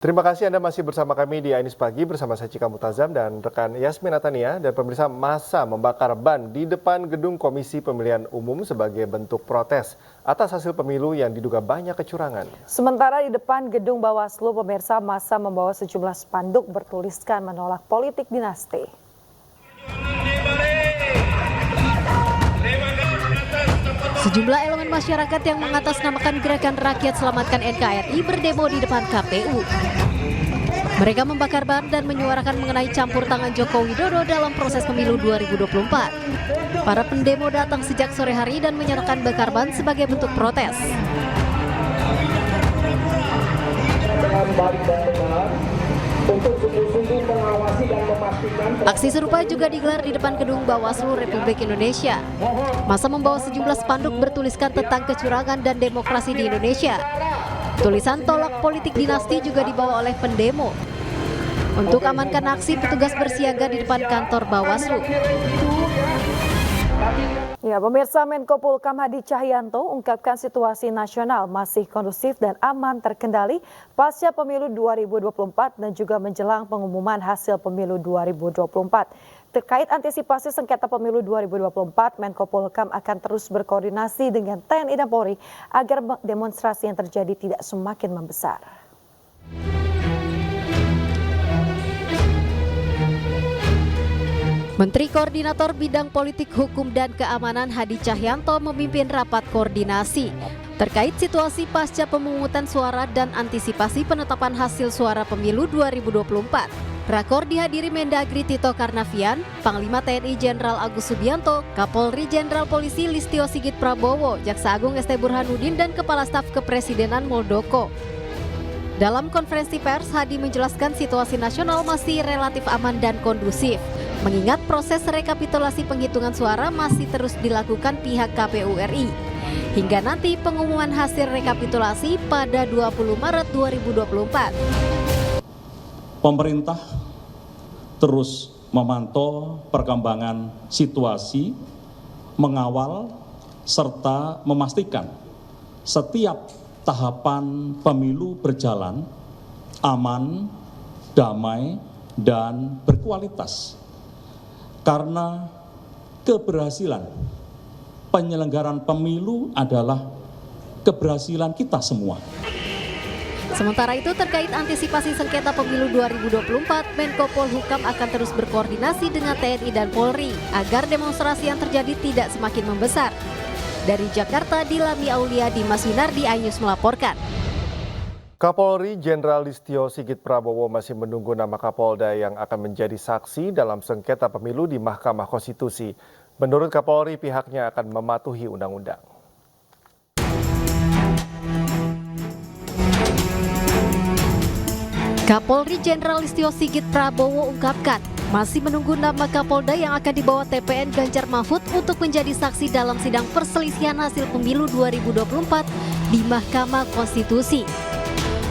Terima kasih Anda masih bersama kami di Ainis Pagi bersama saya Cika Mutazam dan rekan Yasmin Natania. Dan pemirsa, massa membakar ban di depan gedung Komisi Pemilihan Umum sebagai bentuk protes atas hasil pemilu yang diduga banyak kecurangan. Sementara di depan gedung Bawaslu, pemirsa, massa membawa sejumlah spanduk bertuliskan menolak politik dinasti. Sejumlah elemen masyarakat yang mengatasnamakan Gerakan Rakyat Selamatkan NKRI berdemo di depan KPU. Mereka membakar ban dan menyuarakan mengenai campur tangan Joko Widodo dalam proses pemilu 2024. Para pendemo datang sejak sore hari dan menyerahkan bakar ban sebagai bentuk protes. Aksi serupa juga digelar di depan gedung Bawaslu Republik Indonesia. Massa membawa sejumlah spanduk bertuliskan tentang kecurangan dan demokrasi di Indonesia. Tulisan tolak politik dinasti juga dibawa oleh pendemo. Untuk amankan aksi, petugas bersiaga di depan kantor Bawaslu. Ya, pemirsa, Menko Polhukam Hadi Cahyanto ungkapkan situasi nasional masih kondusif dan aman terkendali pasca pemilu 2024 dan juga menjelang pengumuman hasil pemilu 2024. Terkait antisipasi sengketa pemilu 2024, Menko Polhukam akan terus berkoordinasi dengan TNI dan Polri agar demonstrasi yang terjadi tidak semakin membesar. Menteri Koordinator Bidang Politik Hukum dan Keamanan Hadi Cahyanto memimpin rapat koordinasi terkait situasi pasca pemungutan suara dan antisipasi penetapan hasil suara pemilu 2024. Rakor dihadiri Mendagri Tito Karnavian, Panglima TNI Jenderal Agus Subianto, Kapolri Jenderal Polisi Listio Sigit Prabowo, Jaksa Agung ST Burhanuddin, dan Kepala Staf Kepresidenan Muldoko. Dalam konferensi pers, Hadi menjelaskan situasi nasional masih relatif aman dan kondusif, mengingat proses rekapitulasi penghitungan suara masih terus dilakukan pihak KPU RI. Hingga nanti pengumuman hasil rekapitulasi pada 20 Maret 2024. Pemerintah terus memantau perkembangan situasi, mengawal, serta memastikan setiap tahapan pemilu berjalan aman, damai, dan berkualitas. Karena keberhasilan penyelenggaraan pemilu adalah keberhasilan kita semua. Sementara itu, terkait antisipasi sengketa pemilu 2024, Menko Polhukam akan terus berkoordinasi dengan TNI dan Polri agar demonstrasi yang terjadi tidak semakin membesar. Dari Jakarta, Dilami Aulia di Mas Winardi, iNews melaporkan. Kapolri Jenderal Listio Sigit Prabowo masih menunggu nama Kapolda yang akan menjadi saksi dalam sengketa pemilu di Mahkamah Konstitusi. Menurut Kapolri, pihaknya akan mematuhi undang-undang. Kapolri Jenderal Listio Sigit Prabowo ungkapkan masih menunggu nama Kapolda yang akan dibawa TPN Ganjar Mahfud untuk menjadi saksi dalam sidang perselisihan hasil pemilu 2024 di Mahkamah Konstitusi.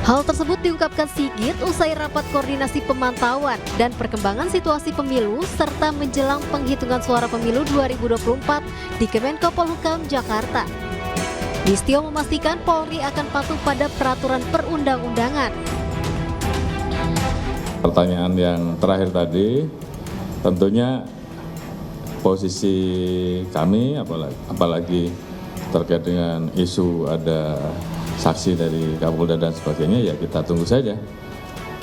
Hal tersebut diungkapkan Sigit usai rapat koordinasi pemantauan dan perkembangan situasi pemilu serta menjelang penghitungan suara pemilu 2024 di Kemenko Polhukam Jakarta. Listio memastikan Polri akan patuh pada peraturan perundang-undangan. Pertanyaan yang terakhir tadi, tentunya posisi kami apalagi terkait dengan isu ada saksi dari Kapolda dan sebagainya, ya kita tunggu saja.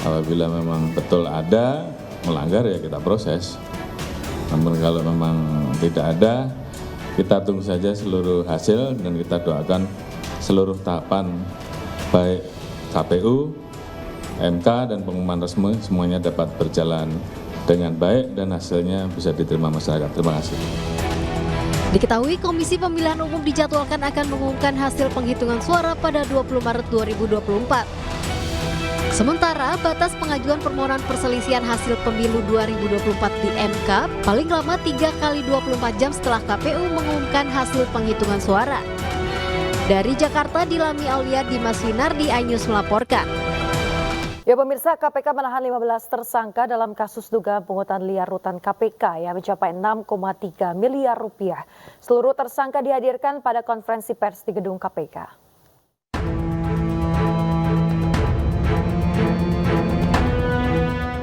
Apabila memang betul ada melanggar, ya kita proses. Namun kalau memang tidak ada, kita tunggu saja seluruh hasil dan kita doakan seluruh tahapan baik KPU, MK dan pengumuman resmi semuanya dapat berjalan dengan baik dan hasilnya bisa diterima masyarakat. Terima kasih. Diketahui Komisi Pemilihan Umum dijadwalkan akan mengumumkan hasil penghitungan suara pada 20 Maret 2024. Sementara batas pengajuan permohonan perselisihan hasil pemilu 2024 di MK paling lama 3 kali 24 jam setelah KPU mengumumkan hasil penghitungan suara. Dari Jakarta, Dilami Aulia di Mas Winardi, iNews melaporkan. Ya, pemirsa, KPK menahan 15 tersangka dalam kasus dugaan pungutan liar rutan KPK yang mencapai 6,3 miliar rupiah. Seluruh tersangka dihadirkan pada konferensi pers di gedung KPK.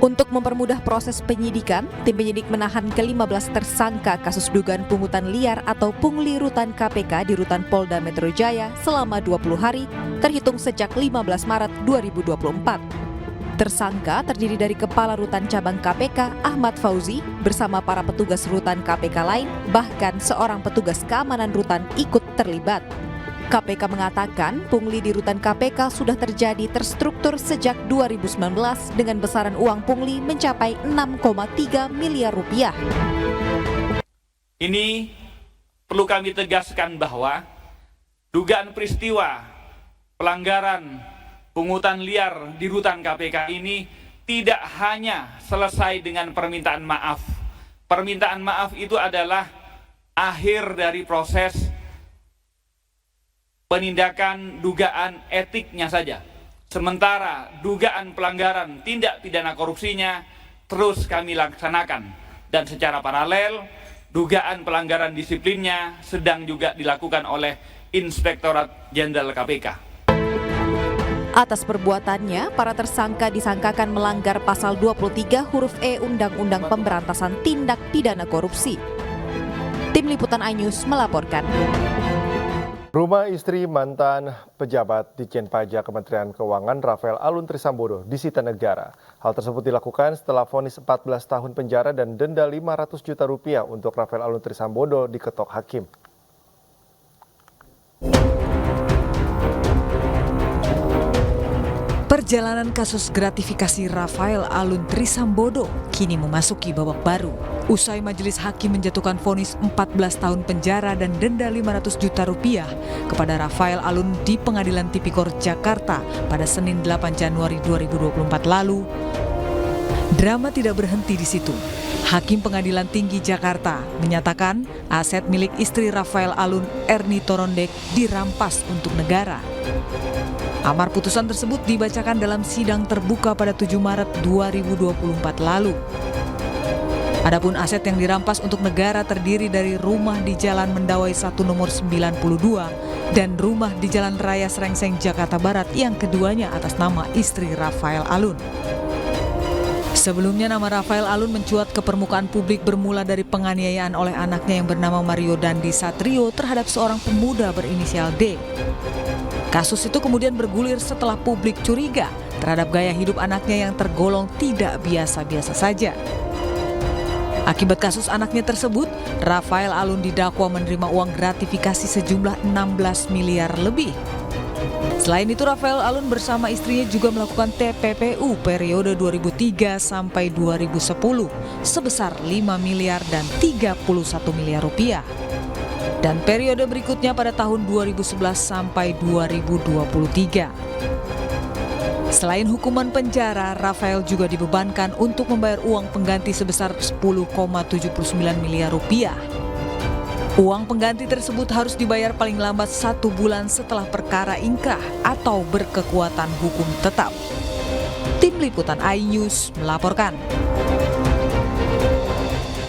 Untuk mempermudah proses penyidikan, tim penyidik menahan ke-15 tersangka kasus dugaan pungutan liar atau pungli rutan KPK di Rutan Polda Metro Jaya selama 20 hari, terhitung sejak 15 Maret 2024. Tersangka terdiri dari Kepala Rutan Cabang KPK Ahmad Fauzi bersama para petugas rutan KPK lain, bahkan seorang petugas keamanan rutan ikut terlibat. KPK mengatakan pungli di rutan KPK sudah terjadi terstruktur sejak 2019 dengan besaran uang pungli mencapai 6,3 miliar rupiah. Ini perlu kami tegaskan bahwa dugaan peristiwa pelanggaran pungutan liar di rutan KPK ini tidak hanya selesai dengan permintaan maaf. Permintaan maaf itu adalah akhir dari proses penindakan dugaan etiknya saja. Sementara dugaan pelanggaran tindak pidana korupsinya terus kami laksanakan. Dan secara paralel, dugaan pelanggaran disiplinnya sedang juga dilakukan oleh Inspektorat Jenderal KPK. Atas perbuatannya, para tersangka disangkakan melanggar pasal 23 huruf E Undang-Undang Pemberantasan Tindak Pidana Korupsi. Tim Liputan iNews melaporkan. Rumah istri mantan pejabat Ditjen Pajak Kementerian Keuangan Rafael Alun Trisambodo disita negara. Hal tersebut dilakukan setelah vonis 14 tahun penjara dan denda 500 juta rupiah untuk Rafael Alun Trisambodo diketok hakim. Perjalanan kasus gratifikasi Rafael Alun Trisambodo kini memasuki babak baru. Usai majelis hakim menjatuhkan vonis 14 tahun penjara dan denda 500 juta rupiah kepada Rafael Alun di Pengadilan Tipikor Jakarta pada Senin 8 Januari 2024 lalu, drama tidak berhenti di situ. Hakim Pengadilan Tinggi Jakarta menyatakan aset milik istri Rafael Alun, Erni Torondek, dirampas untuk negara. Amar putusan tersebut dibacakan dalam sidang terbuka pada 7 Maret 2024 lalu. Adapun aset yang dirampas untuk negara terdiri dari rumah di Jalan Mendawai 1 nomor 92 dan rumah di Jalan Raya Srengseng Jakarta Barat yang keduanya atas nama istri Rafael Alun. Sebelumnya nama Rafael Alun mencuat ke permukaan publik bermula dari penganiayaan oleh anaknya yang bernama Mario Dandi Satrio terhadap seorang pemuda berinisial D. Kasus itu kemudian bergulir setelah publik curiga terhadap gaya hidup anaknya yang tergolong tidak biasa-biasa saja. Akibat kasus anaknya tersebut, Rafael Alun didakwa menerima uang gratifikasi sejumlah 16 miliar lebih. Selain itu, Rafael Alun bersama istrinya juga melakukan TPPU periode 2003 sampai 2010 sebesar 5 miliar dan 31 miliar rupiah. Dan periode berikutnya pada tahun 2011 sampai 2023. Selain hukuman penjara, Rafael juga dibebankan untuk membayar uang pengganti sebesar 10,79 miliar rupiah. Uang pengganti tersebut harus dibayar paling lambat 1 bulan setelah perkara ingkrah atau berkekuatan hukum tetap. Tim Liputan iNews melaporkan.